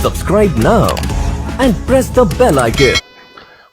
Subscribe now and press the bell icon.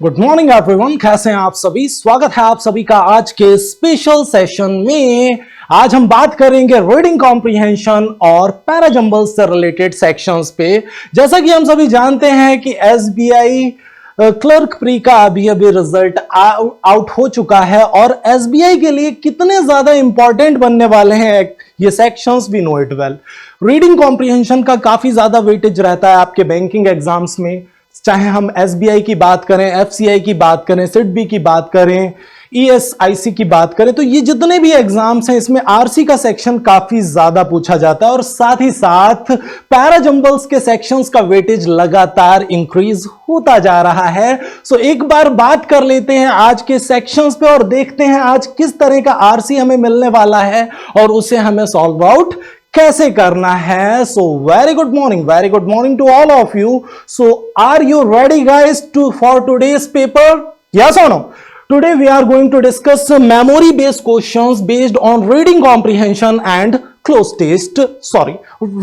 Good morning everyone, कैसे हैं आप सभी। स्वागत है आप सभी का आज के स्पेशल सेशन में। आज हम बात करेंगे रीडिंग कॉम्प्रिहेंशन और पैराजंबल्स से रिलेटेड सेक्शंस पे। जैसा कि हम सभी जानते हैं कि एसबीआई क्लर्क प्री का अभी रिजल्ट आउट हो चुका है और एसबीआई के लिए कितने ज्यादा इंपॉर्टेंट बनने वाले हैं ये sections, we know it well. Reading comprehension का काफी ज्यादा वेटेज रहता है आपके बैंकिंग एग्जाम्स में, चाहे हम एसबीआई की बात करें, एफसीआई की बात करें, सिडबी की बात करें, ईएसआईसी की बात करें, तो ये जितने भी एग्जाम्स हैं इसमें आरसी का सेक्शन काफी ज्यादा पूछा जाता है और साथ ही साथ पैराजंबल्स के सेक्शंस का वेटेज लगातार इंक्रीज होता जा रहा है। सो एक बार बात कर लेते हैं आज के सेक्शंस पे और देखते हैं आज किस तरह का आरसी हमें मिलने वाला है और उसे हमें सॉल्व आउट कैसे करना है। So very good morning to all of you. So are you ready guys for today's paper? Yes or no? Today we are going to discuss memory based questions based on reading comprehension and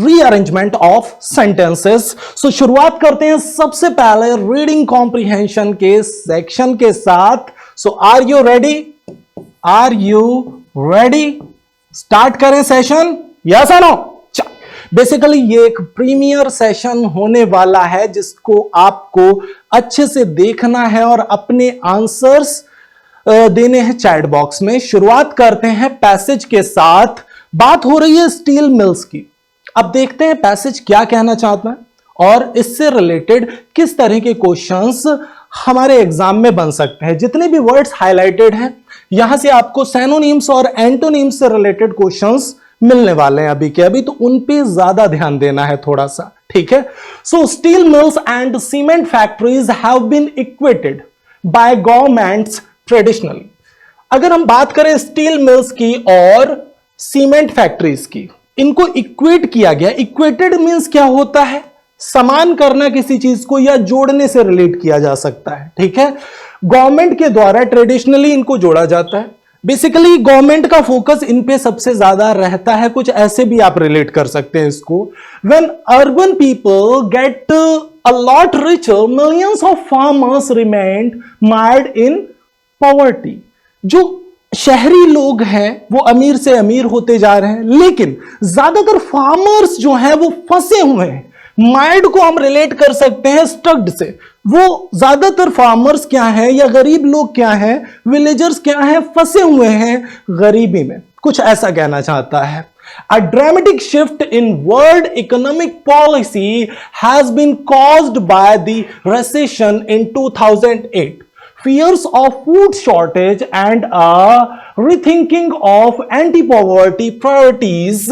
rearrangement of sentences. So शुरुआत करते हैं सबसे पहले reading comprehension के section के साथ। So are you ready? Are you ready? Start करें session? Yes or no? Basically ये एक प्रीमियर सेशन होने वाला है जिसको आपको अच्छे से देखना है और अपने आंसर्स देने हैं चैट बॉक्स में। शुरुआत करते हैं पैसेज के साथ। बात हो रही है स्टील मिल्स की। अब देखते हैं पैसेज क्या कहना चाहता है और इससे रिलेटेड किस तरह के क्वेश्चंस हमारे एग्जाम में बन सकते हैं। जितने भी वर्ड्स हाईलाइटेड हैं यहां से आपको सिनोनिम्स और एंटोनिम्स से रिलेटेड क्वेश्चंस मिलने वाले हैं अभी के अभी, तो उन पे ज्यादा ध्यान देना है थोड़ा सा, ठीक है। So steel mills and cement factories have been equated by governments traditionally. अगर हम बात करें स्टील मिल्स की और सीमेंट फैक्ट्रीज की, इनको इक्वेट किया गया। इक्वेटेड मींस क्या होता है? समान करना किसी चीज को या जोड़ने से रिलेट किया जा सकता है, ठीक है। गवर्नमेंट के द्वारा ट्रेडिशनली इनको जोड़ा जाता है। बेसिकली गवर्नमेंट का फोकस इन पे सबसे ज्यादा रहता है। कुछ ऐसे भी आप रिलेट कर सकते हैं इसको। When urban people get a lot richer, millions of farmers remained mired in poverty. जो शहरी लोग हैं वो अमीर से अमीर होते जा रहे हैं, लेकिन ज्यादातर फार्मर्स जो हैं वो फंसे हुए हैं। माइंड को हम रिलेट कर सकते हैं स्टक्ड से। वो ज्यादातर फार्मर्स क्या हैं या गरीब लोग क्या हैं, विलेजर्स क्या हैं, फंसे हुए हैं गरीबी में। कुछ ऐसा कहना चाहता है। A dramatic shift in world economic policy has been caused by the recession in 2008. Fears of food shortage and a rethinking of anti-poverty priorities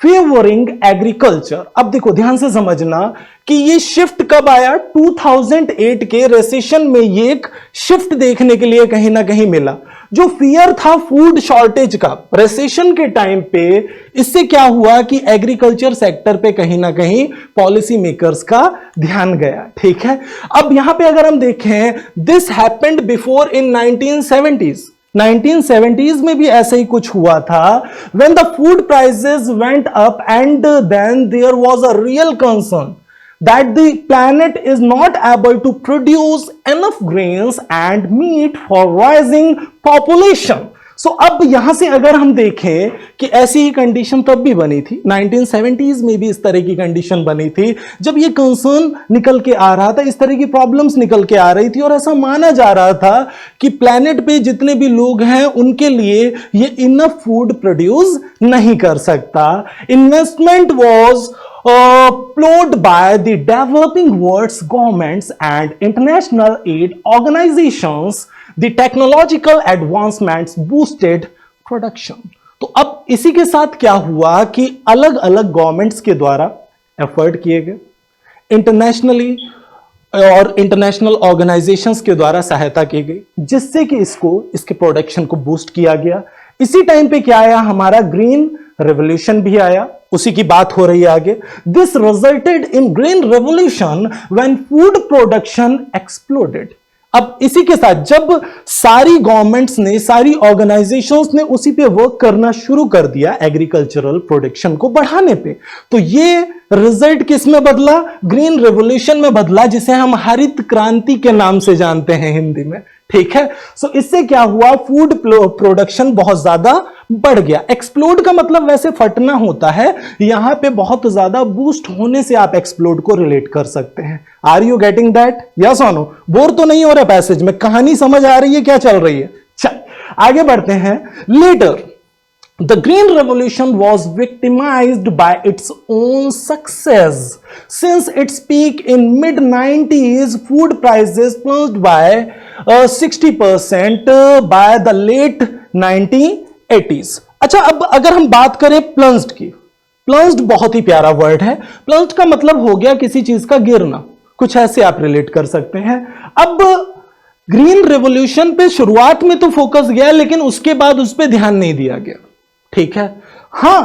favoring agriculture. अब देखो ध्यान से समझना कि ये शिफ्ट कब आया। 2008 के रेसेशन में ये एक शिफ्ट देखने के लिए कहीं ना कहीं मिला। जो फियर था फूड शॉर्टेज का रेसेशन के टाइम पे, इससे क्या हुआ कि एग्रीकल्चर सेक्टर पे कहीं ना कहीं पॉलिसी मेकर्स का ध्यान गया, ठीक है। अब यहां पे अगर हम देखें, this happened before in 1970s में भी ऐसे ही कुछ हुआ था। when the food prices went up and then there was a real concern that the planet is not able to produce enough grains and meat for rising population. So अब यहां से अगर हम देखें कि ऐसी ही कंडीशन तब भी बनी थी, 1970s में भी इस तरह की कंडीशन बनी थी जब ये कंसर्न निकल के आ रहा था, इस तरह की प्रॉब्लम्स निकल के आ रही थी और ऐसा माना जा रहा था कि प्लेनेट पे जितने भी लोग हैं उनके लिए ये इनफ फूड प्रोड्यूस नहीं कर सकता। Investment was plowed by the developing world's governments and international aid organizations. The technological advancements boosted production. तो अब इसी के साथ क्या हुआ कि अलग अलग गवर्नमेंट्स के द्वारा एफर्ट किए गए, इंटरनेशनली और इंटरनेशनल ऑर्गेनाइजेशंस के द्वारा सहायता की गई, जिससे कि इसके प्रोडक्शन को बूस्ट किया गया। इसी टाइम पे क्या आया, हमारा ग्रीन रेवोल्यूशन भी आया, उसी की बात हो रही है आगे। This resulted in green revolution when food production exploded. अब इसी के साथ जब सारी गवर्नमेंट्स ने, सारी ऑर्गेनाइजेशंस ने उसी पे वर्क करना शुरू कर दिया एग्रीकल्चरल प्रोडक्शन को बढ़ाने पे, तो ये रिजल्ट किस में बदला? ग्रीन रेवोल्यूशन में बदला, जिसे हम हरित क्रांति के नाम से जानते हैं हिंदी में। ठीक है, सो इससे क्या हुआ? फूड प्रोडक्शन बहुत ज्यादा बढ़ गया। एक्सप्लोड का मतलब वैसे फटना होता है, यहां पे बहुत ज्यादा बूस्ट होने से आप एक्सप्लोड को रिलेट कर सकते हैं। Are you getting that? Yes or no? Bore तो नहीं हो रहा पैसेज में? कहानी समझ आ रही है क्या चल रही है? चल आगे बढ़ते हैं। Later the green revolution was victimized by its own success. Since its peak in mid-90s, food prices plunged by 60% by the late 1980s. अच्छा, अब अगर हम बात करें प्लंज्ड की, प्लंज्ड बहुत ही प्यारा वर्ड है। प्लंज्ड का मतलब हो गया किसी चीज का गिरना, कुछ ऐसे आप रिलेट कर सकते हैं। अब ग्रीन रेवोल्यूशन पे शुरुआत में तो फोकस गया, लेकिन उसके बाद उस पर ध्यान नहीं दिया गया। ठीक है, हां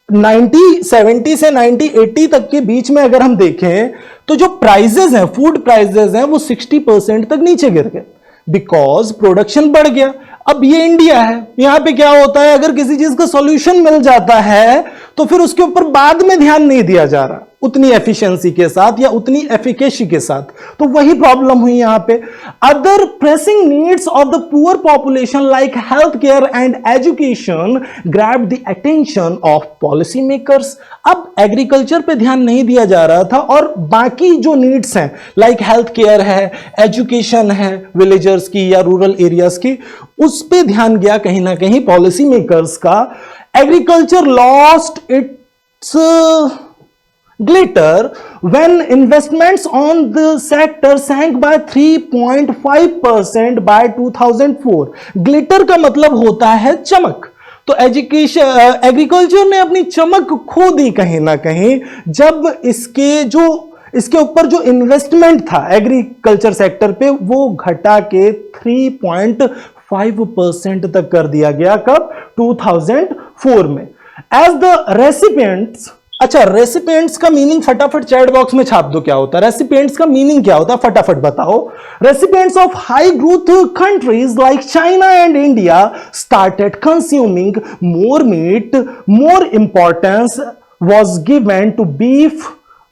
1970 से 1980 तक के बीच में अगर हम देखें तो जो प्राइजेस हैं, फूड प्राइजेस हैं, वो 60% तक नीचे गिर गए, बिकॉज प्रोडक्शन बढ़ गया। अब ये इंडिया है, यहां पे क्या होता है, अगर किसी चीज का सॉल्यूशन मिल जाता है तो फिर उसके ऊपर बाद में ध्यान नहीं दिया जा रहा उतनी एफिशिएंसी के साथ या उतनी एफिकेसी के साथ, तो वही प्रॉब्लम हुई यहां पे। Other pressing needs of the poor population like health care and education grab the attention of policy makers. अब एग्रीकल्चर पे ध्यान नहीं दिया जा रहा था और बाकी जो नीड्स हैं लाइक हेल्थ केयर है, एजुकेशन है विलेजर्स की या रूरल एरियाज की, उस पे ध्यान गया कहीं ना कहीं पॉलिसी मेकर्स का। Agriculture lost its glitter when investments on the sector sank by 3.5% by 2004. glitter का मतलब होता है चमक। तो एग्रीकल्चर ने अपनी चमक खो दी कहीं ना कहीं, जब इसके ऊपर जो इन्वेस्टमेंट था एग्रीकल्चर सेक्टर पे वो घटा के 3.5% तक कर दिया गया। कब? 2004 में। एज द रेसिपिएंट्स, अच्छा रेसिपिएंट्स का मीनिंग फटाफट चैट बॉक्स में छाप दो, क्या होता है रेसिपिएंट्स का मीनिंग, क्या होता है फटाफट बताओ। Recipients of high growth countries like China and India started consuming more meat, more importance was given to beef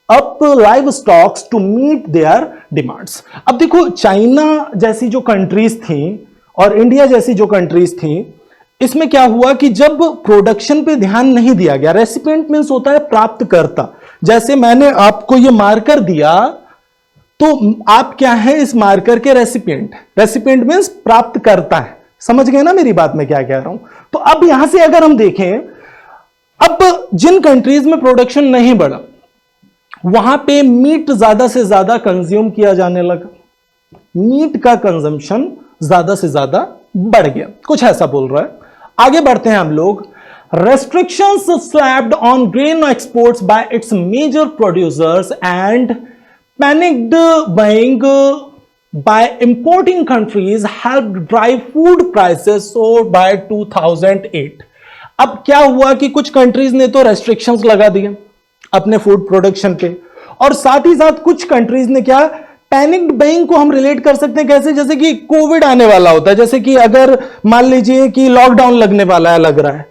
up livestocks to meet their demands. अब देखो, चाइना जैसी जो कंट्रीज थी और इंडिया जैसी जो कंट्रीज थी, इसमें क्या हुआ कि जब प्रोडक्शन पे ध्यान नहीं दिया गया, रेसिपिएंट मींस होता है प्राप्तकर्ता। जैसे मैंने आपको ये मार्कर दिया तो आप क्या है इस मार्कर के रेसिपिएंट। रेसिपिएंट मींस प्राप्तकर्ता है। समझ गए ना मेरी बात मैं क्या कह रहा हूं? तो अब यहां से अगर हम देखें, अब जिन कंट्रीज में प्रोडक्शन नहीं बढ़ा वहां पे मीट ज्यादा से ज्यादा कंज्यूम किया जाने लगा, मीट का कंजम्पशन ज्यादा से ज्यादा बढ़ गया, कुछ ऐसा बोल रहा है। आगे बढ़ते हैं हम लोग। Restrictions slapped on grain exports by its major producers and panicked buying by importing countries helped drive food prices soared by 2008। अब क्या हुआ कि कुछ कंट्रीज ने तो रेस्ट्रिक्शंस लगा दिए अपने फूड प्रोडक्शन पे, और साथ ही साथ कुछ कंट्रीज ने क्या, पैनिक्ड बाइंग को हम रिलेट कर सकते हैं कैसे, जैसे कि कोविड आने वाला होता है, जैसे कि अगर मान लीजिए कि लॉकडाउन लगने वाला है, लग रहा है,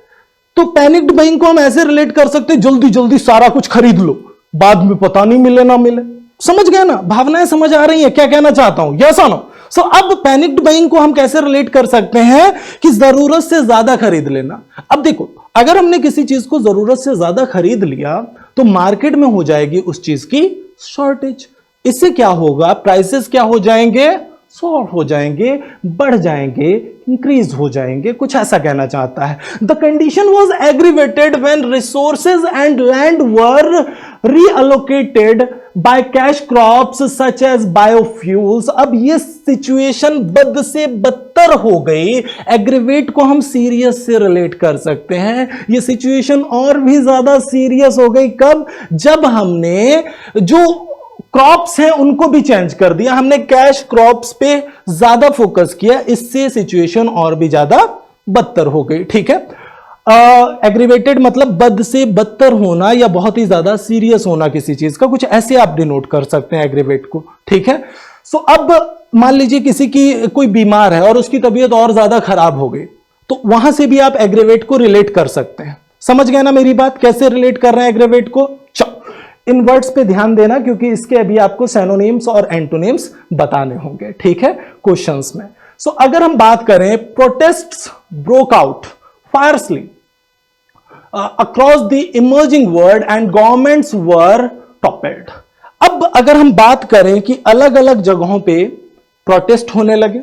तो पैनिक्ड बाइंग को हम ऐसे रिलेट कर सकते हैं जल्दी जल्दी सारा कुछ खरीद लो, बाद में पता नहीं मिले ना मिले। समझ गए ना, भावनाएं समझ आ रही है क्या कहना चाहता हूं? Yes or no? सो अब पैनिक्ड बाइंग को हम कैसे रिलेट कर सकते हैं कि जरूरत से ज्यादा खरीद लेना। अब देखो, अगर हमने किसी चीज को जरूरत से ज्यादा खरीद लिया तो मार्केट में हो जाएगी उस चीज की शॉर्टेज। इससे क्या होगा, प्राइसेस क्या हो जाएंगे, सॉल्व हो जाएंगे, बढ़ जाएंगे, इंक्रीज हो जाएंगे, कुछ ऐसा कहना चाहता है। The condition was aggravated when resources and land were reallocated by cash crops such as biofuels. अब ये सिचुएशन बद से बदतर हो गई। एग्रीवेट को हम सीरियस से रिलेट कर सकते हैं, ये सिचुएशन और भी ज्यादा सीरियस हो गई। कब? जब हमने जो क्रॉप्स हैं उनको भी चेंज कर दिया, हमने कैश क्रॉप्स पे ज्यादा फोकस किया, इससे सिचुएशन और भी ज्यादा बदतर हो गई। ठीक है, एग्रीवेटेड मतलब बद से बदतर होना या बहुत ही ज्यादा सीरियस होना किसी चीज का, कुछ ऐसे आप डिनोट कर सकते हैं एग्रीवेट को। ठीक है, सो अब मान लीजिए किसी की कोई बीमार है और उसकी तबीयत और ज्यादा खराब हो गई, तो वहां से भी आप एग्रेवेट को रिलेट कर सकते हैं। समझ गए ना मेरी बात, कैसे रिलेट कर रहे हैं एग्रेवेट को? चलो इन वर्ड्स पे ध्यान देना, क्योंकि इसके अभी आपको सिनोनिम्स और एंटोनिम्स बताने होंगे, ठीक है, क्वेश्चंस में। सो अगर हम बात करें, protests broke out fiercely across the emerging world and governments were toppled. अब अगर हम बात करें कि अलग अलग जगहों पे प्रोटेस्ट होने लगे,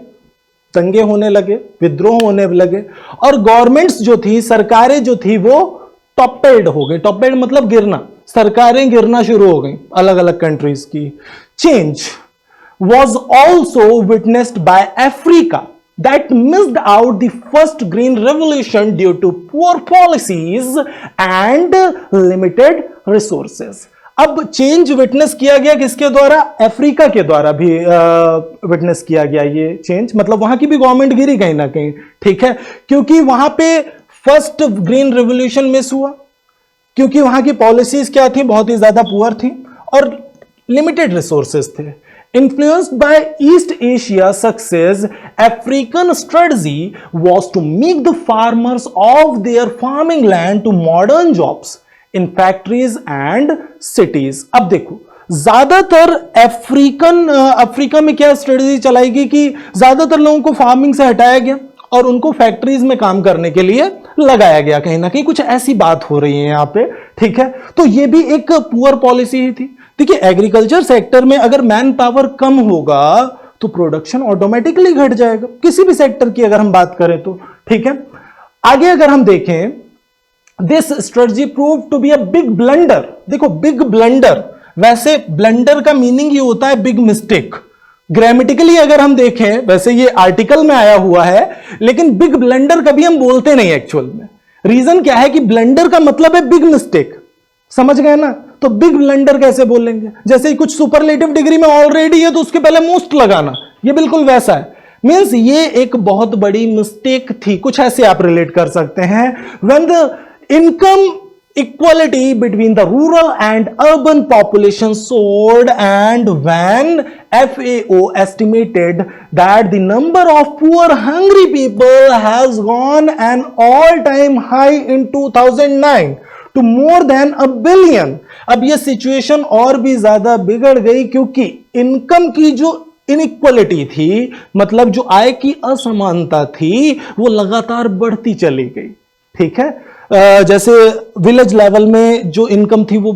दंगे होने लगे, विद्रोह होने लगे, और गवर्नमेंट्स जो थी, सरकारें जो थी, वो टॉपेड हो गई। टॉपेड मतलब गिरना, सरकारें गिरना शुरू हो गई अलग अलग कंट्रीज की। Change was also witnessed by Africa that missed out the first green revolution due to poor policies and limited resources। अब चेंज विटनेस किया गया किसके द्वारा? अफ्रीका के द्वारा भी विटनेस किया गया ये चेंज, मतलब वहां की भी गवर्नमेंट गिरी कहीं ना कहीं, ठीक है, क्योंकि वहां पे फर्स्ट ग्रीन रेवोल्यूशन मिस हुआ, क्योंकि वहां की पॉलिसीज क्या थी? बहुत ही ज्यादा पुअर थी और लिमिटेड रिसोर्सेज थे। Influenced by East Asia success, African strategy was to make the farmers of their farming land to modern jobs in factories and cities। अब देखो, ज्यादातर अफ्रीका में क्या स्ट्रेटजी चलाई गई कि ज्यादातर लोगों को फार्मिंग से हटाया गया और उनको फैक्ट्रीज में काम करने के लिए लगाया गया। कहीं ना कहीं कुछ ऐसी बात हो रही है यहां पे, ठीक है। तो ये भी एक पुअर पॉलिसी ही थी। देखिए, एग्रीकल्चर सेक्टर में अगर मैन पावर कम होगा तो प्रोडक्शन ऑटोमेटिकली घट जाएगा, किसी भी सेक्टर की अगर हम बात करें तो, ठीक है। आगे अगर हम देखें, this strategy prove to be a big blunder. देखो, बिग ब्लंडर, वैसे ब्लंडर का मीनिंग ही होता है बिग मिस्टेक। ग्रामेटिकली अगर हम देखें, वैसे ये आर्टिकल में आया हुआ है, लेकिन बिग ब्लंडर कभी हम बोलते नहीं एक्चुअल में। रीजन क्या है कि ब्लंडर का मतलब है बिग मिस्टेक, समझ गए ना? तो बिग ब्लंडर कैसे बोलेंगे? जैसे ही कुछ सुपरलेटिव डिग्री में ऑलरेडी है तो उसके पहले मोस्ट लगाना, ये बिल्कुल वैसा है। मींस ये एक बहुत बड़ी मिस्टेक थी, कुछ ऐसे आप रिलेट कर सकते हैं। When the income equality between the rural and urban population soared, and when FAO estimated that the number of poor hungry people has gone an all-time high in 2009 to more than a billion। अब ये situation और भी ज्यादा बिगड़ गई, क्योंकि income की जो इनइक्वालिटी थी, मतलब जो आय की असमानता थी, वो लगातार बढ़ती चली गई, ठीक है। जैसे विलेज लेवल में जो इनकम थी वो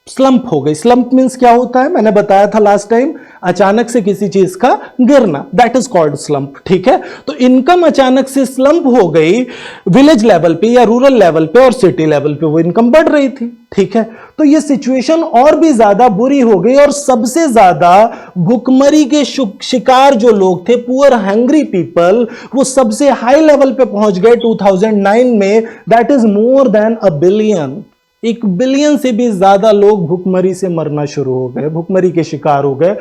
स्लंप हो गई। स्लंप मींस क्या होता है? मैंने बताया था लास्ट टाइम, अचानक से किसी चीज का गिरना, दैट इज कॉल्ड स्लंप, ठीक है। तो इनकम अचानक से स्लंप हो गई विलेज लेवल पे या रूरल लेवल पे, और सिटी लेवल पे वो इनकम बढ़ रही थी, ठीक है। तो ये सिचुएशन और भी ज्यादा बुरी हो गई, और सबसे ज्यादा भुखमरी के शिकार जो लोग थे, पुअर हंग्री पीपल, वो सबसे हाई लेवल पे पहुंच गए 2009 में, that is more than a billion. 1 billion से भी ज्यादा लोग भुखमरी से मरना शुरू हो गए, भुखमरी के शिकार हो गए।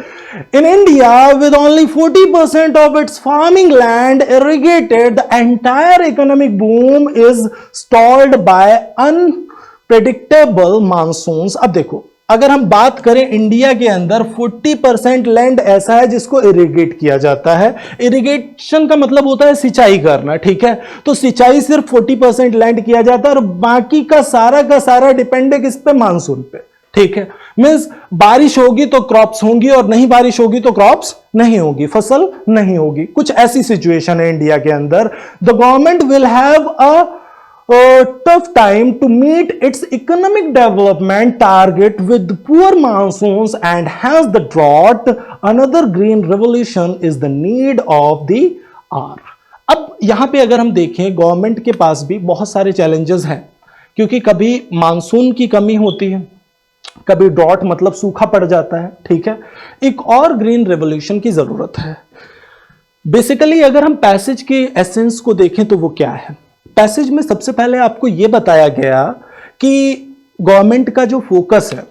In India with only 40% of its farming land irrigated, the entire economic boom is stalled by unpredictable monsoons. अब देखो, अगर हम बात करें इंडिया के अंदर 40% लैंड ऐसा है जिसको इरिगेट किया जाता है। इरिगेशन का मतलब होता है सिंचाई करना, ठीक है। तो सिंचाई सिर्फ 40% लैंड किया जाता है, और बाकी का सारा डिपेंड है किस पे? मानसून पे, ठीक है। मींस बारिश होगी तो क्रॉप्स होंगी, और नहीं बारिश होगी तो क्रॉप्स नहीं होगी, फसल नहीं होगी। कुछ ऐसी सिचुएशन है इंडिया के अंदर। The government will have a tough time to meet its economic development target with poor monsoons and hence the drought. Another green revolution is the need of the hour। अब यहां पे अगर हम देखें, government के पास भी बहुत सारे चैलेंजेस हैं, क्योंकि कभी मानसून की कमी होती है, कभी ड्रॉट मतलब सूखा पड़ जाता है, ठीक है। एक और ग्रीन रेवोल्यूशन की जरूरत है। बेसिकली अगर हम पैसेज के एसेंस को देखें तो वो क्या है? पैसेज में सबसे पहले आपको यह बताया गया कि गवर्नमेंट का जो फोकस है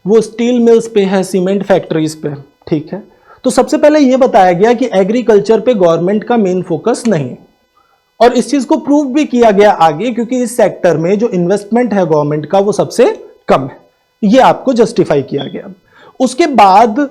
वो स्टील मिल्स पे है, सीमेंट फैक्ट्रीज पे, ठीक है। तो सबसे पहले यह बताया गया कि एग्रीकल्चर पे गवर्नमेंट का मेन फोकस नहीं है, और इस चीज को प्रूव भी किया गया आगे, क्योंकि इस सेक्टर में जो इन्वेस्टमेंट है गवर्नमेंट का वो सबसे कम है, यह आपको जस्टिफाई किया गया। उसके बाद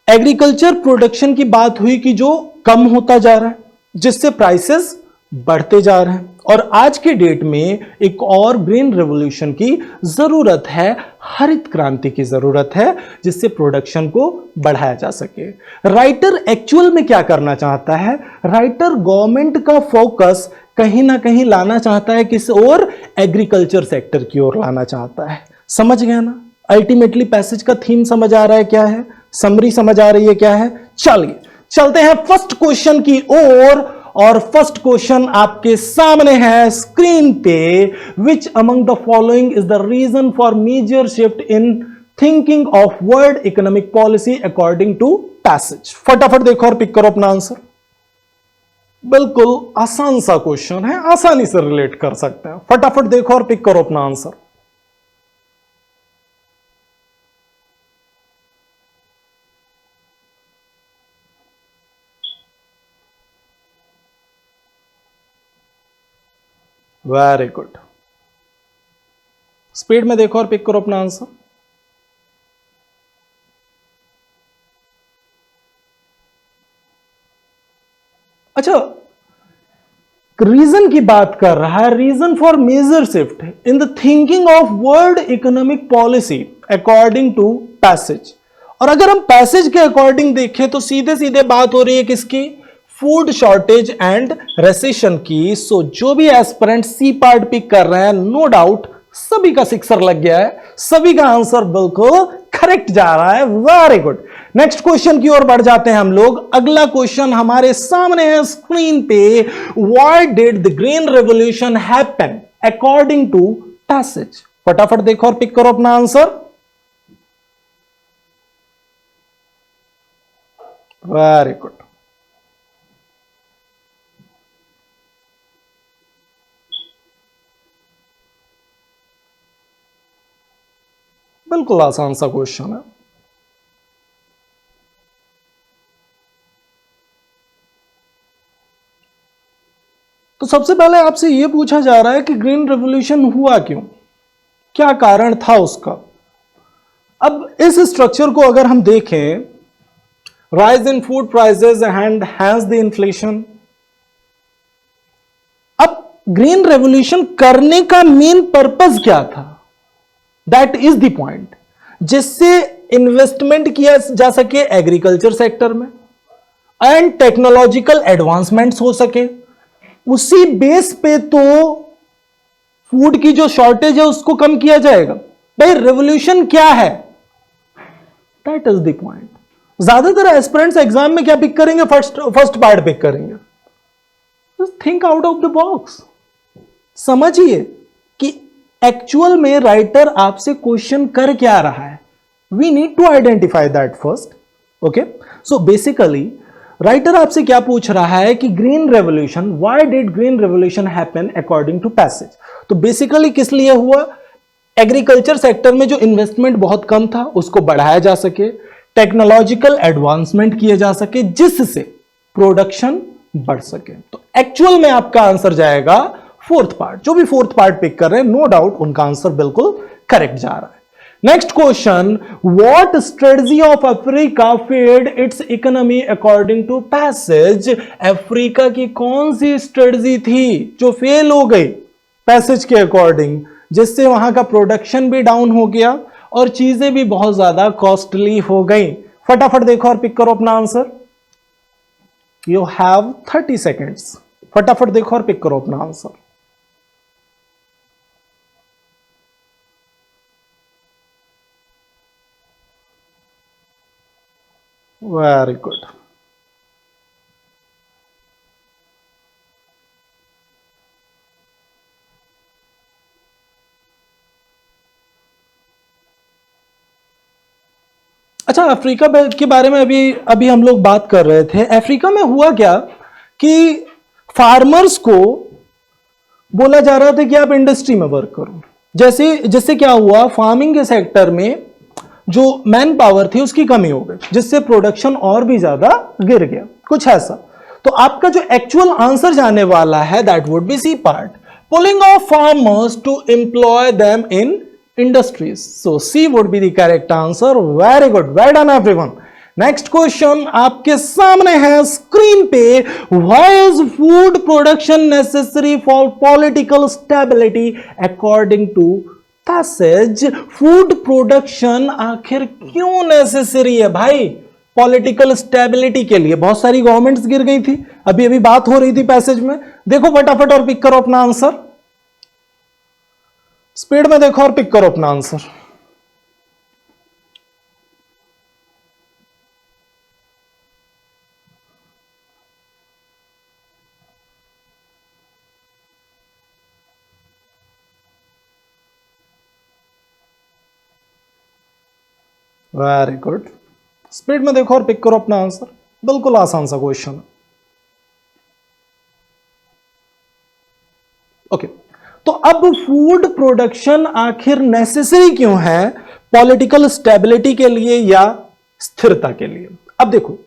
एग्रीकल्चर प्रोडक्शन की बात हुई कि जो कम होता जा रहा है, जिससे प्राइसेस बढ़ते जा रहे हैं, और आज के डेट में एक और ग्रीन रेवोल्यूशन की जरूरत है, हरित क्रांति की जरूरत है, जिससे प्रोडक्शन को बढ़ाया जा सके। राइटर एक्चुअल में क्या करना चाहता है? राइटर गवर्नमेंट का फोकस कहीं ना कहीं लाना चाहता है, किस ओर? एग्रीकल्चर सेक्टर की ओर लाना चाहता है। समझ गया ना? अल्टीमेटली पैसेज का थीम समझ आ रहा है क्या है? समरी समझ आ रही है क्या है? चलिए चलते हैं फर्स्ट क्वेश्चन की ओर, और फर्स्ट क्वेश्चन आपके सामने है स्क्रीन पे। Which among the following is the reason for major shift in thinking of world economic policy according to passage? फटाफट देखो और पिक करो अपना आंसर। बिल्कुल आसान सा क्वेश्चन है, आसानी से रिलेट कर सकते हैं। फटाफट देखो और पिक करो अपना आंसर। वेरी गुड, स्पीड में देखो और पिक करो अपना आंसर। अच्छा, रीजन की बात कर रहा है, reason for major shift in the thinking of world economic policy according to passage. और अगर हम पैसेज के अकॉर्डिंग देखें तो सीधे सीधे बात हो रही है किसकी? फूड शॉर्टेज एंड रेसेशन की। सो जो भी एस्पिरेंट सी पार्ट पिक कर रहे हैं, नो डाउट सभी का सिक्सर लग गया है, सभी का आंसर बिल्कुल करेक्ट जा रहा है। वेरी गुड, नेक्स्ट क्वेश्चन की ओर बढ़ जाते हैं हम लोग। अगला क्वेश्चन हमारे सामने है स्क्रीन पे। Why did the green revolution happen according to passage? फटाफट देखो और पिक करो अपना आंसर। वेरी गुड, बिल्कुल आसान सा क्वेश्चन है। तो सबसे पहले आपसे यह पूछा जा रहा है कि ग्रीन रेवोल्यूशन हुआ क्यों, क्या कारण था उसका। अब इस स्ट्रक्चर को अगर हम देखें, rise in food prices and hence the inflation. अब ग्रीन रेवोल्यूशन करने का मेन पर्पस क्या था? दैट इज द पॉइंट, जिससे इन्वेस्टमेंट किया जा सके एग्रीकल्चर सेक्टर में एंड टेक्नोलॉजिकल एडवांसमेंट्स हो सके। उसी बेस पे तो फूड की जो शॉर्टेज है उसको कम किया जाएगा। भाई रेवोल्यूशन क्या है? That is the point. ज्यादातर एस्पिरेंट्स एग्जाम में क्या पिक करेंगे? फर्स्ट पार्ट पिक करेंगे। Think out of the box. समझिए कि एक्चुअल में राइटर आपसे क्वेश्चन कर क्या रहा है। We need to identify that first. Okay, so basically writer आपसे क्या पूछ रहा है कि green revolution, why did green revolution happen according to passage? तो बेसिकली किस लिए हुआ? एग्रीकल्चर सेक्टर में जो इन्वेस्टमेंट बहुत कम था उसको बढ़ाया जा सके, टेक्नोलॉजिकल एडवांसमेंट किए जा सके, जिससे प्रोडक्शन बढ़ सके। तो एक्चुअल में आपका आंसर जाएगा फोर्थ पार्ट। जो भी फोर्थ पार्ट पिक कर रहे हैं, नो डाउट उनका आंसर बिल्कुल करेक्ट जा रहा है। Next question, what strategy of Africa failed its economy according to passage? Africa की कौन सी स्ट्रेटजी थी जो फेल हो गई पैसेज के अकॉर्डिंग, जिससे वहां का प्रोडक्शन भी डाउन हो गया और चीजें भी बहुत ज्यादा कॉस्टली हो गई? फटाफट देखो और पिक करो अपना आंसर। You have 30 seconds. फटाफट देखो और पिक करो अपना आंसर। वेरी गुड, अच्छा अफ्रीका के बारे में अभी हम लोग बात कर रहे थे। अफ्रीका में हुआ क्या कि फार्मर्स को बोला जा रहा था कि आप इंडस्ट्री में वर्क करो। जिससे क्या हुआ, फार्मिंग के सेक्टर में जो मैन पावर थी उसकी कमी हो गई, जिससे प्रोडक्शन और भी ज्यादा गिर गया, कुछ ऐसा। तो आपका जो एक्चुअल आंसर जाने वाला है that would be C part, pulling off farmers to employ them in industries. So C would be the correct answer. Very good, well done everyone. Next question आपके सामने है स्क्रीन पे, why is food production necessary for political stability according to passage. Food production आखिर क्यों necessary है भाई political stability के लिए? बहुत सारी गवर्नमेंट्स गिर गई थी, अभी अभी बात हो रही थी पैसेज में। देखो फटाफट और पिक करो अपना आंसर, स्पीड में देखो और पिक करो अपना आंसर। वेरी गुड, स्पीड में देखो और पिक करो अपना आंसर। बिल्कुल आसान सा क्वेश्चन है। ओके, तो अब फूड प्रोडक्शन आखिर नेसेसरी क्यों है पॉलिटिकल स्टेबिलिटी के लिए या स्थिरता के लिए? अब देखो,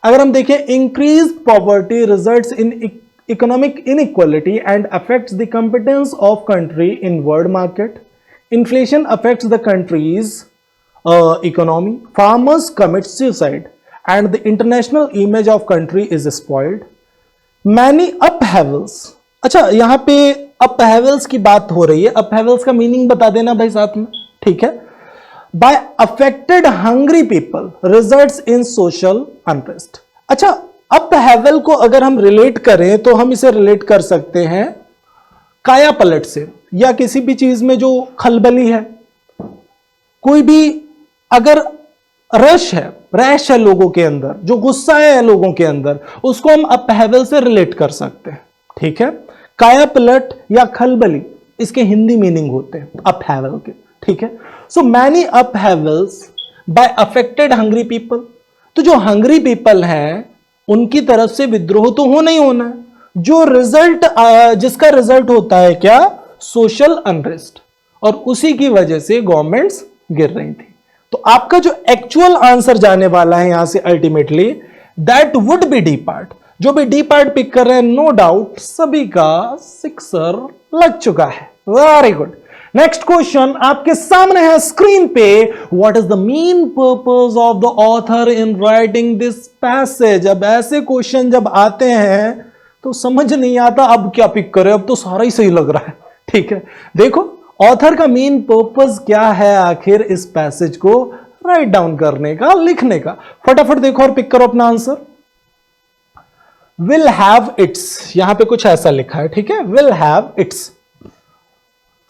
अगर हम देखें, increase poverty results in economic inequality and affects the competence of country in world market. Inflation affects the countries economy, farmers commit suicide, and the international image of country is spoiled. Many upheavals, अच्छा यहां पे upheavals की बात हो रही है, upheavals का meaning बता देना भाई साथ में, ठीक है? By affected hungry people results in social unrest. अच्छा, upheaval को अगर हम रिलेट करें तो हम इसे रिलेट कर सकते हैं काया पलट से, या किसी भी चीज में जो खलबली है, कोई भी अगर रश है लोगों के अंदर, जो गुस्सा है लोगों के अंदर, उसको हम अपहेवल से रिलेट कर सकते हैं, ठीक है? काया पलट या खलबली इसके हिंदी मीनिंग होते हैं अपहेवल के, ठीक है? So many upheavals by affected hungry people. तो जो हंग्री पीपल हैं उनकी तरफ से विद्रोह तो होना ही होना है, जो रिजल्ट जिसका रिजल्ट होता है क्या? सोशल अनरेस्ट, और उसी की वजह से गवर्नमेंट्स गिर रही थी। तो आपका जो एक्चुअल आंसर जाने वाला है यहां से ultimately, that would B D part. जो भी डी पार्ट पिक कर रहे हैं, नो डाउट सभी का सिक्सर लग चुका है। Very good. नेक्स्ट क्वेश्चन आपके सामने है स्क्रीन पे, what is the main purpose of the author in writing this passage. अब ऐसे क्वेश्चन जब आते हैं तो समझ नहीं आता अब क्या पिक करें, अब तो सारा ही सही लग रहा है, ठीक है? देखो ऑथर का मेन पर्पस क्या है आखिर इस पैसेज को राइट डाउन करने का, लिखने का। फटाफट देखो और पिक करो अपना आंसर। विल हैव इट्स, यहां पे कुछ ऐसा लिखा है, ठीक है? Will have it's.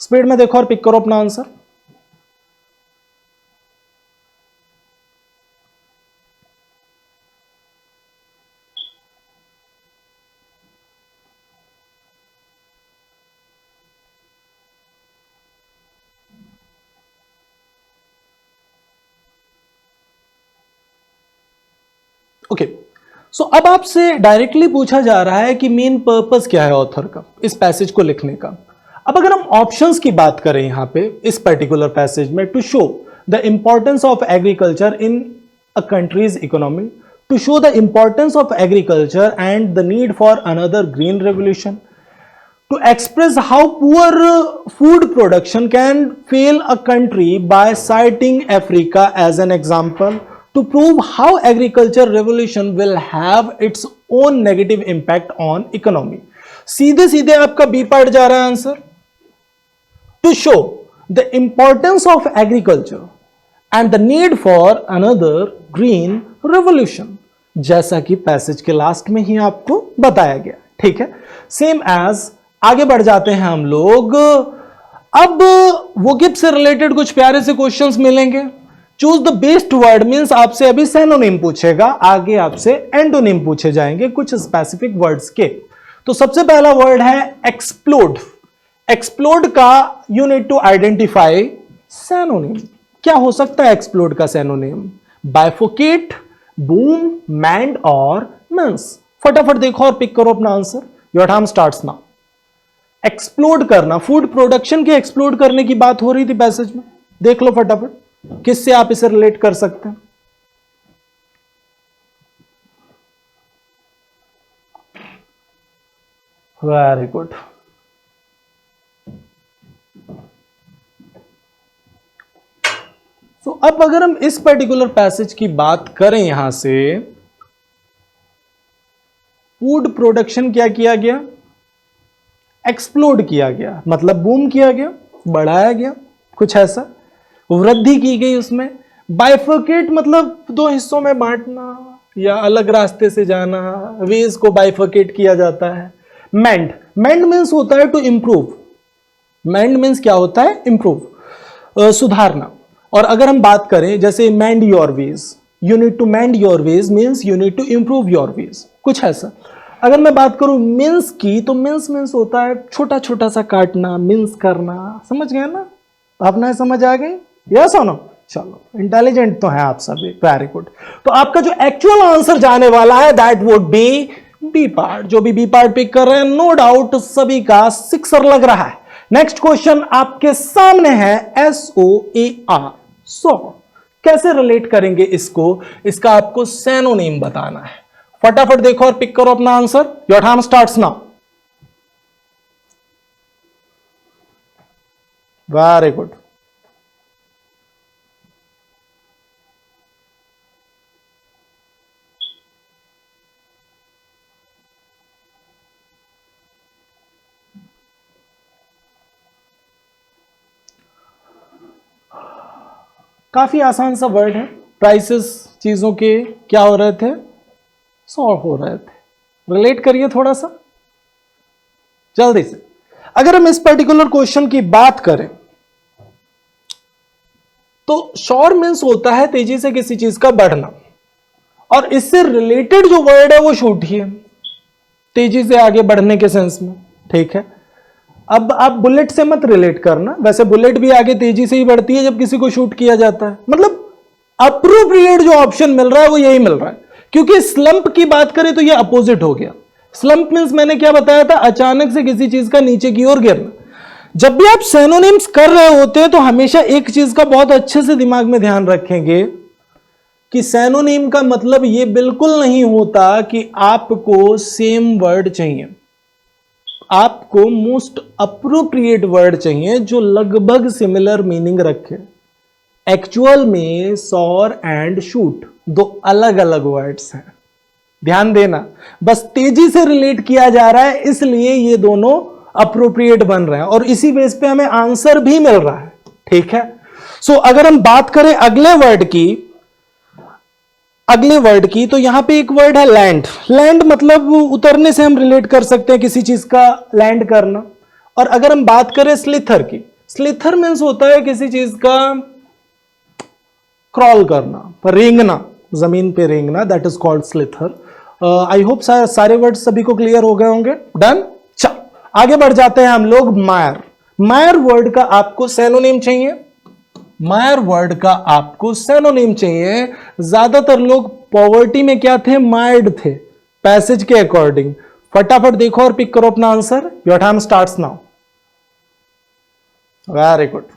स्पीड में देखो और पिक करो अपना आंसर। ओके, सो अब आपसे डायरेक्टली पूछा जा रहा है कि मेन पर्पस क्या है ऑथर का इस पैसेज को लिखने का। अब अगर हम ऑप्शंस की बात करें यहां पे इस पर्टिकुलर पैसेज में, to show the importance of agriculture in a country's economy, to show the importance of agriculture and the need for another green revolution, to express how poor food production can fail a country by citing Africa as an example, to prove how agriculture revolution will have its own negative impact on economy. सीधे सीधे आपका B part जा रहा है answer, to show the importance of agriculture and the need for another green revolution, जैसा कि passage के last में ही आपको बताया गया, ठीक है? सेम एज आगे बढ़ जाते हैं हम लोग। अब वो गिफ्ट से रिलेटेड कुछ प्यारे से क्वेश्चंस मिलेंगे। Choose the best word means आपसे अभी सिनोनिम पूछेगा, आगे आपसे एंटोनिम पूछे जाएंगे कुछ स्पेसिफिक वर्ड्स के। तो सबसे पहला वर्ड है एक्सप्लोड। एक्सप्लोड का you need to identify synonym. क्या हो सकता है एक्सप्लोड का synonym? Bifurcate, boom, mend or mince. फटाफट देखो और पिक करो अपना answer. Your time starts now. Explode करना, फूड प्रोडक्शन के एक्सप्लोड करने की बात हो रही थी पैसेज में, देख लो फटाफट किससे आप इसे रिलेट कर सकते हैं। Very good. तो अब अगर हम इस पर्टिकुलर पैसेज की बात करें, यहां से फूड प्रोडक्शन क्या किया गया, एक्सप्लोड किया गया, मतलब बूम किया गया, बढ़ाया गया, कुछ ऐसा, वृद्धि की गई उसमें। बाइफर्केट मतलब दो हिस्सों में बांटना या अलग रास्ते से जाना, वेज को बाइफर्केट किया जाता है। मेंड, मेंड मीन्स होता है टू इंप्रूव, मेंड मीन्स क्या होता है, इंप्रूव, सुधारना। और अगर हम बात करें जैसे mend your ways, you need to mend your ways means you need to improve your ways, कुछ ऐसा। अगर मैं बात करूं मिन्स की, तो मिन्स मीन्स होता है छोटा छोटा सा काटना, मिन्स करना, समझ गए ना, अपना समझ आ गई, यस और नो। चलो इंटेलिजेंट तो है आप सभी, वेरी गुड। तो आपका जो एक्चुअल आंसर जाने वाला है that would be B part. जो भी बी पार्ट पिक कर रहे हैं नो डाउट सभी का सिक्सर लग रहा है। नेक्स्ट क्वेश्चन आपके सामने है SOAR, सो कैसे रिलेट करेंगे इसको, इसका आपको सैनोनिम बताना है। फटाफट देखो और पिक करो अपना answer, your time starts now. Very good. काफी आसान सा वर्ड है। प्राइसेस चीजों के क्या हो रहे थे, सॉल्व हो रहे थे। रिलेट करिए थोड़ा सा जल्दी से। अगर हम इस पर्टिकुलर क्वेश्चन की बात करें तो शॉर मीन्स होता है तेजी से किसी चीज का बढ़ना, और इससे रिलेटेड जो वर्ड है वो शूट ही है, तेजी से आगे बढ़ने के सेंस में, ठीक है। अब आप बुलेट से मत रिलेट करना, वैसे बुलेट भी आगे तेजी से ही बढ़ती है जब किसी को शूट किया जाता है। मतलब अप्रोप्रिएट जो ऑप्शन मिल रहा है वो यही मिल रहा है, क्योंकि स्लंप की बात करें तो ये अपोजिट हो गया। स्लंप मींस मैंने क्या बताया था, अचानक से किसी चीज का नीचे की ओर गिरना। जब भी आप सैनोनिम्स कर रहे होते हैं तो हमेशा एक चीज का बहुत अच्छे से दिमाग में ध्यान रखेंगे कि सैनोनिम का मतलब ये बिल्कुल नहीं होता कि आपको सेम वर्ड चाहिए, आपको मोस्ट अप्रोप्रिएट वर्ड चाहिए जो लगभग सिमिलर मीनिंग रखे। एक्चुअल में सॉर एंड शूट दो अलग अलग वर्ड्स हैं, ध्यान देना। बस तेजी से रिलेट किया जा रहा है इसलिए ये दोनों अप्रोप्रिएट बन रहे हैं और इसी बेस पे हमें आंसर भी मिल रहा है, ठीक है। सो अगर हम बात करें अगले वर्ड की तो यहां पे एक वर्ड है लैंड। लैंड मतलब उतरने से हम रिलेट कर सकते हैं किसी चीज का लैंड करना। और अगर हम बात करें स्लिथर की, स्लिथर मीन्स होता है किसी चीज का क्रॉल करना, रेंगना, जमीन पे रेंगना, that is called slither. I hope सारे वर्ड सभी को क्लियर हो गए होंगे। डन, चल आगे बढ़ जाते हैं हम लोग। मायर, मायर वर्ड का आपको सैनोनिम चाहिए, मायर वर्ड का आपको सैनोनिम चाहिए। ज्यादातर लोग पॉवर्टी में क्या थे, मायर्ड थे पैसेज के अकॉर्डिंग। फटाफट देखो और पिक करो अपना answer, your time starts now. Very good.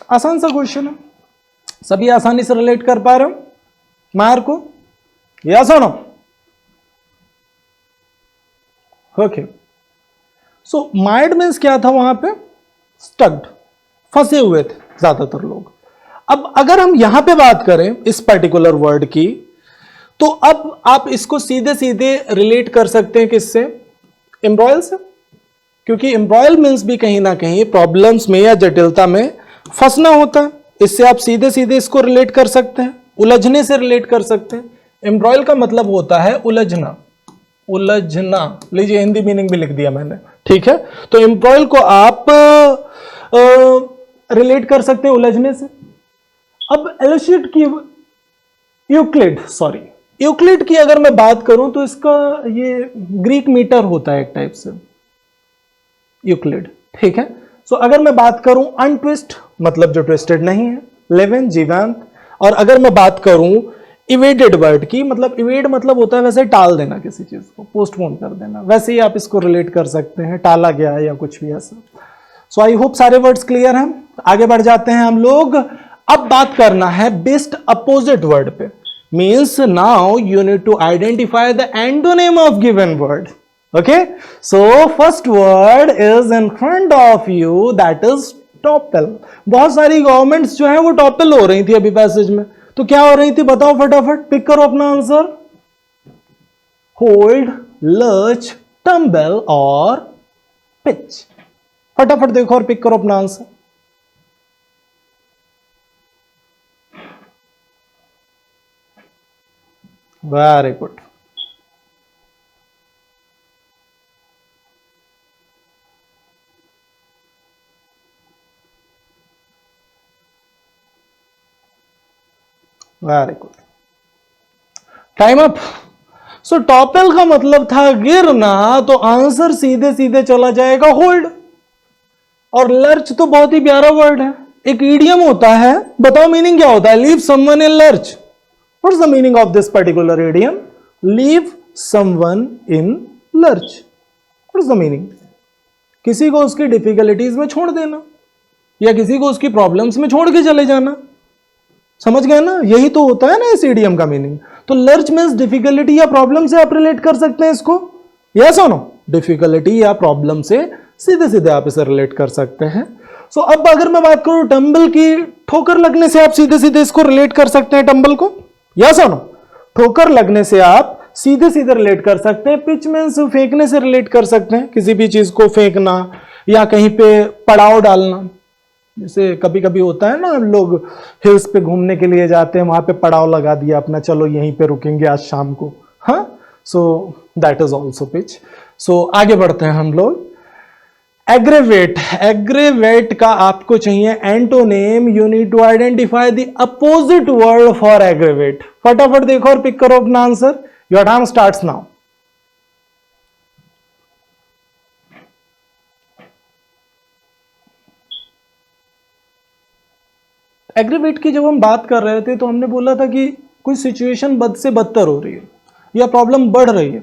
आसान सा क्वेश्चन है, सभी आसानी से रिलेट कर पा रहे हो मायर को, yes or no? Okay, so mired means क्या था, वहां पे स्टक्ड, फंसे हुए थे ज्यादातर लोग। अब अगर हम यहां पे बात करें इस पर्टिकुलर वर्ड की, तो अब आप इसको सीधे सीधे रिलेट कर सकते हैं किससे, एम्ब्रॉयल से, क्योंकि एम्ब्रॉयल मीन्स भी कहीं ना कहीं प्रॉब्लम्स में या जटिलता में फंसना होता है। इससे आप सीधे सीधे इसको रिलेट कर सकते हैं, उलझने से रिलेट कर सकते हैं। एम्ब्रॉयल का मतलब होता है उलझना, उलझना। लीजिए हिंदी मीनिंग भी लिख दिया मैंने, ठीक है। तो एम्ब्रॉयल को आप रिलेट कर सकते हैं उलझने से। अब एलिशियट की, यूक्लिड की अगर मैं बात करूं तो इसका ये ग्रीक मीटर होता है एक टाइप से, यूक्लिड, ठीक है। सो अगर मैं बात करूं अनट्विस्ट, मतलब जो ट्विस्टेड नहीं है, लेवेन, जीवांत। और अगर मैं बात करूं इवेडेड वर्ड की, मतलब इवेड मतलब होता है वैसे टाल देना किसी चीज को, पोस्टपोन कर देना, वैसे ही आप इसको रिलेट कर सकते हैं, टाला गया या कुछ भी ऐसा। सो आई होप सारे वर्ड्स क्लियर हैं। आगे बढ़ जाते हैं हम लोग। अब बात करना है बेस्ट अपोजिट वर्ड पे। Means now you need to identify the antonym of given word. Okay, so first word is in front of you, that is topple. बहुत सारी गवर्नमेंट्स जो है वो टॉपल हो रही थी अभी पैसेज में, तो क्या हो रही थी बताओ फटाफट, पिक करो अपना आंसर। होल्ड, लर्च, टम्बल और पिच। फटाफट देखो और पिक करो अपना answer. Very good. Very good, time up. So topple का मतलब था गिरना, तो आंसर सीधे सीधे चला जाएगा होल्ड। और लर्च तो बहुत ही प्यारा वर्ड है, एक ईडियम होता है, बताओ मीनिंग क्या होता है? Leave someone in lurch. What is the meaning of this particular idiom? Leave someone in lurch. What is the meaning? किसी को उसकी डिफिकल्टीज में छोड़ देना, या किसी को उसकी प्रॉब्लम्स में छोड़ के चले जाना। समझ गए ना, यही तो होता है ना इस ईडियम का मीनिंग। तो लर्च मींस डिफिकल्टी या प्रॉब्लम से आप रिलेट कर सकते हैं इसको, यस और नो? डिफिकल्टी या प्रॉब्लम से सीधे सीधे आप इसे रिलेट कर सकते हैं। सो अब अगर मैं बात करूं टंबल की, ठोकर लगने से आप सीधे सीधे इसको रिलेट कर सकते हैं टंबल को, यस और नो? ठोकर लगने से आप सीधे सीधे रिलेट कर सकते हैं। पिच मींस फेंकने से रिलेट कर सकते हैं, किसी भी चीज को फेंकना या कहीं पे पड़ाव डालना। जैसे कभी कभी होता है ना, लोग हिल्स पे घूमने के लिए जाते हैं, वहां पे पड़ाव लगा दिया अपना, चलो यहीं पे रुकेंगे आज शाम को, हाँ। So that is also pitch. So आगे बढ़ते हैं हम लोग। एग्रेवेट, एग्रेवेट का आपको चाहिए antonym. You need to identify the opposite word for aggravate. फटाफट देखो और पिक करो अपना answer. Your time starts now. Aggravate की जब हम बात कर रहे थे तो हमने बोला था कि कोई सिचुएशन बद से बदतर हो रही है या प्रॉब्लम बढ़ रही है,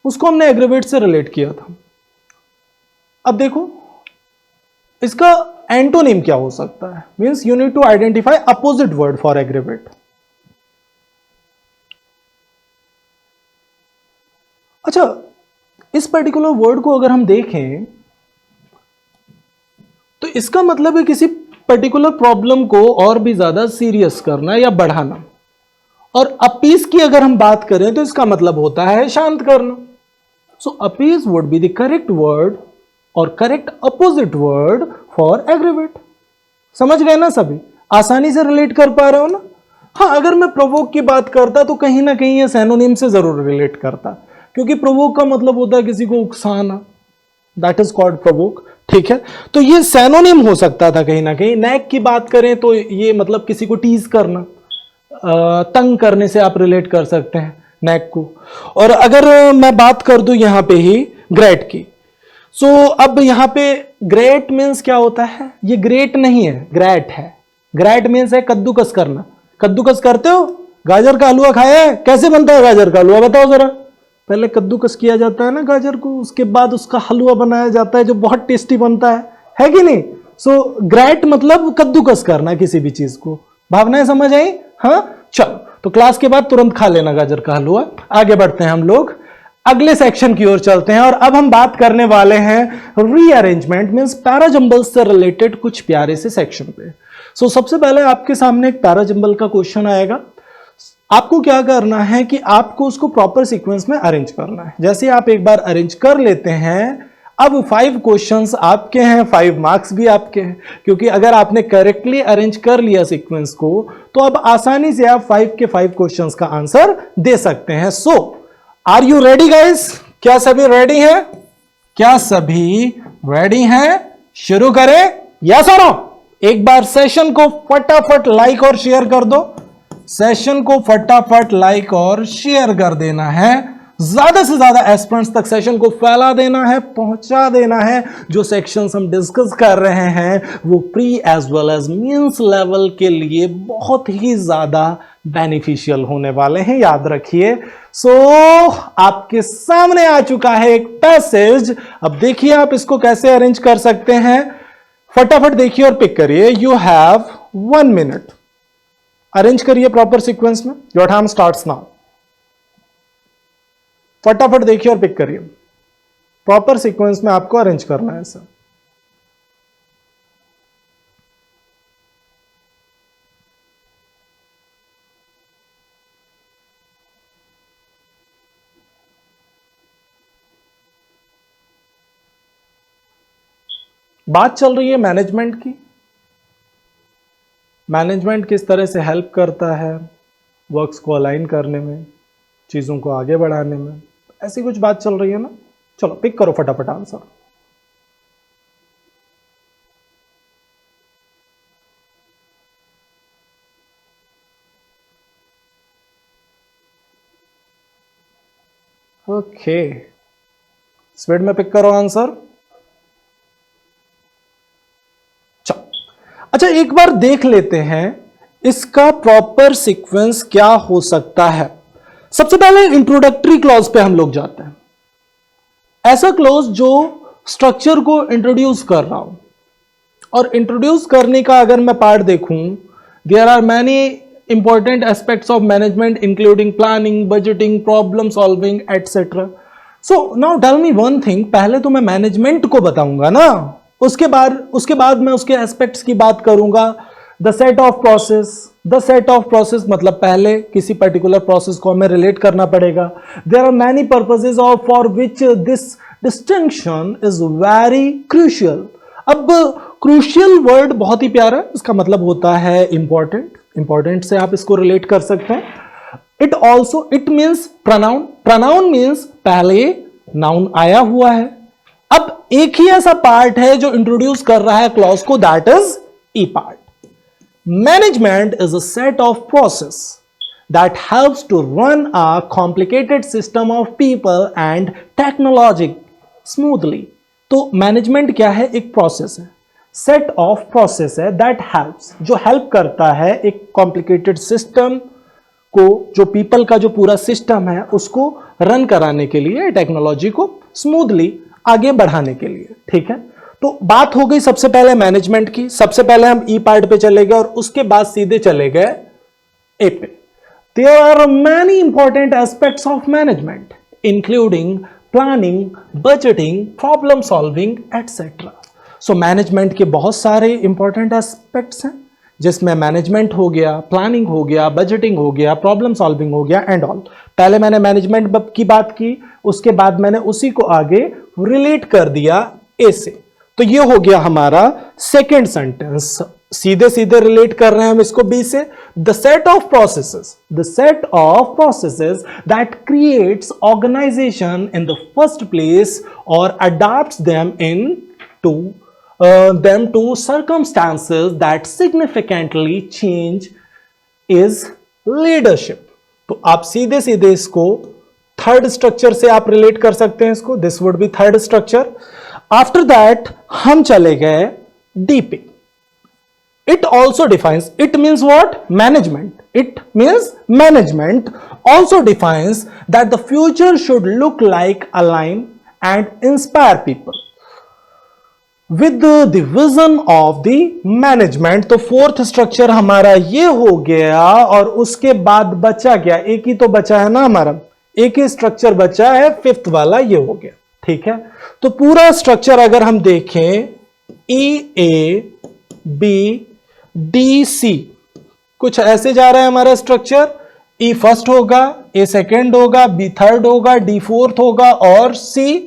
उसको हमने एग्रीवेट से रिलेट किया था। अब देखो इसका एंटोनिम क्या हो सकता है? Means you need to identify opposite word for aggravate. अच्छा, इस पर्टिकुलर वर्ड को अगर हम देखें तो इसका मतलब है किसी पर्टिकुलर प्रॉब्लम को और भी ज्यादा सीरियस करना या बढ़ाना। और अपीज की अगर हम बात करें तो इसका मतलब होता है शांत करना। So appease would be the correct word और correct opposite word for aggravate. समझ गए ना सभी? आसानी से रिलेट कर पा रहे हो ना? हाँ, अगर मैं प्रोवोक की बात करता तो कहीं ना कहीं ये सैनोनिम से जरूर रिलेट करता, क्योंकि प्रोवोक का मतलब होता है किसी को उकसाना, दैट इज कॉल्ड प्रोवोक। ठीक है, तो ये सैनोनिम हो सकता था कहीं ना कहीं। नैग की बात करें तो ये मतलब किसी को टीज करना, तंग करने से आप रिलेट कर सकते हैं नैग को। और अगर मैं बात कर दूं यहां पे ही ग्रेट की, सो अब यहां पे ग्रेट मीन्स क्या होता है? ये ग्रेट नहीं है, ग्रेट है। ग्रेट मीन्स है कद्दूकस करना। कद्दूकस करते हो? गाजर का हलवा खाया है? कैसे बनता है गाजर का हलवा बताओ जरा। पहले कद्दूकस किया जाता है ना गाजर को, उसके बाद उसका हलवा बनाया जाता है जो बहुत टेस्टी बनता है कि नहीं? सो ग्रेट मतलब कद्दूकस करना किसी भी चीज को। भावनाएं समझ आई? हाँ, चलो तो क्लास के बाद तुरंत खा लेना गाजर का हलवा। आगे बढ़ते हैं हम लोग, अगले सेक्शन की ओर चलते हैं और अब हम बात करने वाले हैं रीअरेंजमेंट मींस पैराजंबल्स से रिलेटेड कुछ प्यारे से सेक्शन पे। सो सबसे पहले आपके सामने एक पैराजंबल का क्वेश्चन आएगा। आपको क्या करना है कि आपको उसको प्रॉपर सीक्वेंस में अरेंज करना है। जैसे आप एक बार अरेंज कर लेते हैं, अब 5 क्वेश्चंस आपके हैं, 5 मार्क्स भी आपके हैं, क्योंकि अगर आपने करेक्टली अरेंज कर लिया सीक्वेंस को तो अब आसानी से आप 5 के 5 क्वेश्चंस का आंसर दे सकते हैं। सो आर यू रेडी गाइस? क्या सभी रेडी हैं? क्या सभी रेडी हैं? शुरू करें? Yes or no? एक बार सेशन को फटाफट लाइक और शेयर कर दो। सेशन को फटाफट लाइक और शेयर कर देना है, ज्यादा से ज्यादा एस्पिरेंट्स तक सेशन को फैला देना है, पहुंचा देना है। जो सेक्शंस हम डिस्कस कर रहे हैं वो pre as well as mains level के लिए बहुत ही ज्यादा बेनिफिशियल होने वाले हैं, याद रखिए। सो आपके सामने आ चुका है एक पैसेज। अब देखिए आप इसको कैसे अरेंज कर सकते हैं, फटाफट देखिए और पिक करिए। यू हैव 1 मिनट, अरेंज करिए प्रॉपर सीक्वेंस में। Your time starts now. फटाफट देखिए और पिक करिए, प्रॉपर सीक्वेंस में आपको अरेंज करना है सर। बात चल रही है मैनेजमेंट की। मैनेजमेंट किस तरह से हेल्प करता है वर्क्स को अलाइन करने में, चीज़ों को आगे बढ़ाने में, ऐसी कुछ बात चल रही है ना। चलो पिक करो फटाफट आंसर। ओके, स्पीड में पिक करो आंसर। अच्छा, एक बार देख लेते हैं इसका प्रॉपर सीक्वेंस क्या हो सकता है। सबसे पहले इंट्रोडक्टरी क्लॉज पे हम लोग जाते हैं। ऐसा क्लॉज जो स्ट्रक्चर को इंट्रोड्यूस कर रहा हूं, और इंट्रोड्यूस करने का अगर मैं पार्ट देखूं, there are many important aspects of management including planning, budgeting, problem solving etcetera. So now tell me one thing, पहले तो मैं मैनेजमेंट को बताऊंगा ना, उसके बाद मैं उसके एस्पेक्ट्स की बात करूंगा। द सेट ऑफ प्रोसेस मतलब पहले किसी पर्टिकुलर प्रोसेस को हमें रिलेट करना पड़ेगा। There are many purposes of for which this distinction is very crucial. अब क्रूशियल वर्ड बहुत ही प्यारा है, इसका मतलब होता है इंपॉर्टेंट से आप इसको रिलेट कर सकते हैं। इट मीन्स प्रोनाउन मीन्स पहले नाउन आया हुआ है। अब एक ही ऐसा पार्ट है जो इंट्रोड्यूस कर रहा है क्लॉज को, that is E part. Management is a set of process that helps to run a complicated system of people and technology smoothly. तो मैनेजमेंट क्या है? एक प्रोसेस है, सेट ऑफ प्रोसेस है दैट हेल्प्स, जो हेल्प करता है एक कॉम्प्लिकेटेड सिस्टम को, जो पीपल का जो पूरा सिस्टम है उसको रन कराने के लिए, टेक्नोलॉजी को स्मूथली आगे बढ़ाने के लिए। ठीक है, तो बात हो गई सबसे पहले मैनेजमेंट की। सबसे पहले हम ई पार्ट पे चले गए और उसके बाद सीधे चले गए ए पे। There are many important aspects of management including planning, budgeting, problem solving etcetera. So management के बहुत सारे इंपॉर्टेंट एस्पेक्ट्स हैं, जिसमें मैनेजमेंट हो गया, प्लानिंग हो गया, बजटिंग हो गया, प्रॉब्लम सॉल्विंग हो गया एंड ऑल। पहले मैंने मैनेजमेंट की बात की, उसके बाद मैंने उसी को आगे रिलेट कर दिया ए से। तो ये हो गया हमारा सेकेंड सेंटेंस। सीधे सीधे रिलेट कर रहे हैं हम इसको बी से। The set of processes that creates organization in the first place और adopts them to circumstances that significantly change is leadership। तो आप सीधे सीधे इसको थर्ड स्ट्रक्चर से आप रिलेट कर सकते हैं इसको, this would B third structure. After that हम चले गए डी पे। It also defines, it means what? Management. It means management also defines that the future should look like, align and inspire people with the vision of the management. तो fourth structure हमारा ये हो गया, और उसके बाद बचा क्या? एक ही तो बचा है ना हमारा, एक ही स्ट्रक्चर बचा है, फिफ्थ वाला ये हो गया। ठीक है, तो पूरा स्ट्रक्चर अगर हम देखें, ई ए बी डी सी, कुछ ऐसे जा रहा है हमारा स्ट्रक्चर। ई फर्स्ट होगा, ए सेकेंड होगा, बी थर्ड होगा, डी फोर्थ होगा और सी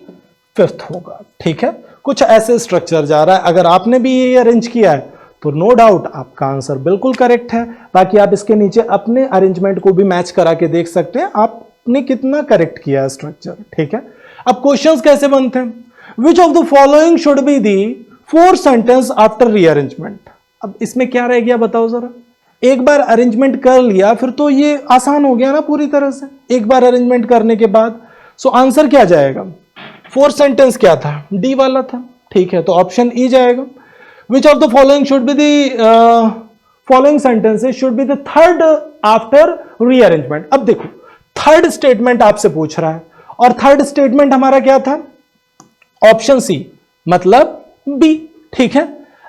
फिफ्थ होगा। ठीक है, कुछ ऐसे स्ट्रक्चर जा रहा है। अगर आपने भी ये अरेंज किया है तो नो डाउट आपका आंसर बिल्कुल करेक्ट है। बाकी आप इसके नीचे अपने अरेंजमेंट को भी मैच करा के देख सकते हैं आपने कितना करेक्ट किया है स्ट्रक्चर। ठीक है, अब क्वेश्चंस कैसे बनते हैं? Which of the following should be the four sentence after rearrangement. अब इसमें क्या रह गया बताओ जरा। एक बार अरेंजमेंट कर लिया फिर तो ये आसान हो गया ना पूरी तरह से, एक बार अरेंजमेंट करने के बाद। सो आंसर क्या जाएगा? फोर सेंटेंस क्या था? डी वाला था। ठीक है, तो ऑप्शन ई जाएगा। Which of the following should be the following sentences should be the third after rearrangement. अब देखो थर्ड स्टेटमेंट आपसे पूछ रहा है और थर्ड स्टेटमेंट हमारा क्या था? ऑप्शन सी मतलब बी। ठीक है,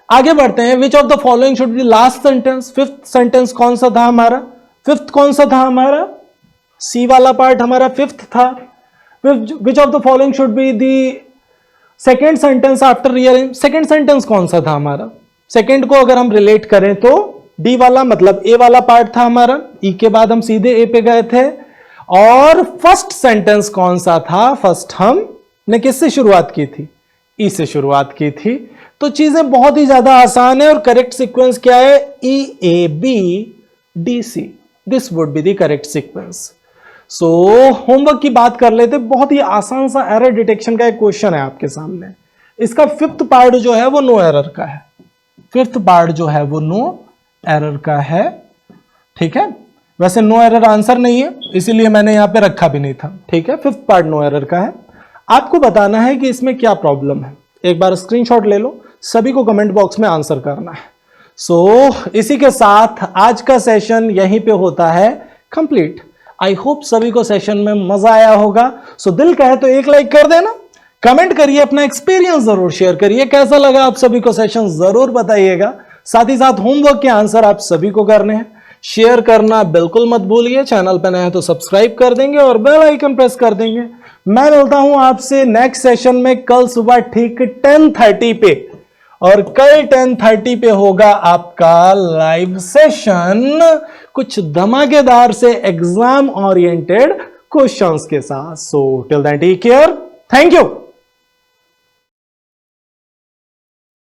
आगे बढ़ते हैं। Which of the following should be last sentence. Fifth sentence कौन सा था हमारा? फिफ्थ कौन सा था हमारा? सी वाला पार्ट हमारा फिफ्थ था। Which of the following should be the second sentence after rearrange. Second sentence कौन सा था हमारा? सेकेंड को अगर हम रिलेट करें तो डी वाला मतलब ए वाला पार्ट था हमारा। ई के बाद हम सीधे ए पे गए थे। और फर्स्ट सेंटेंस कौन सा था? फर्स्ट हमने किससे शुरुआत की थी? ई से शुरुआत की थी। तो चीजें बहुत ही ज्यादा आसान है और करेक्ट सीक्वेंस क्या है? E A B D C. This would be the correct sequence. So homework की बात कर लेते। बहुत ही आसान सा एरर डिटेक्शन का एक क्वेश्चन है आपके सामने। इसका फिफ्थ पार्ट जो है वो नो एरर का है। फिफ्थ पार्ट जो है वो नो एरर का है। ठीक है, वैसे नो एरर आंसर नहीं है इसीलिए मैंने यहां पे रखा भी नहीं था। ठीक है, फिफ्थ पार्ट नो एरर का है। आपको बताना है कि इसमें क्या प्रॉब्लम है। एक बार स्क्रीनशॉट ले लो, सभी को कमेंट बॉक्स में आंसर करना है। सो इसी के साथ आज का सेशन यहीं पे होता है कंप्लीट। आई होप सभी को सेशन में मजा आया होगा। सो दिल कहे तो एक लाइक कर देना, कमेंट करिए, अपना एक्सपीरियंस जरूर शेयर करिए, कैसा लगा आप सभी को सेशन जरूर बताइएगा। साथ ही साथ होमवर्क के आंसर आप सभी को करने हैं। शेयर करना बिल्कुल मत भूलिए। चैनल पर नए हैं तो सब्सक्राइब कर देंगे और बेल आइकन प्रेस कर देंगे। मैं मिलता हूं आपसे नेक्स्ट सेशन में कल सुबह ठीक 10:30 पे। और कल 10:30 पे होगा आपका लाइव सेशन कुछ धमाकेदार से एग्जाम ओरिएंटेड क्वेश्चंस के साथ। So till then take care, thank you.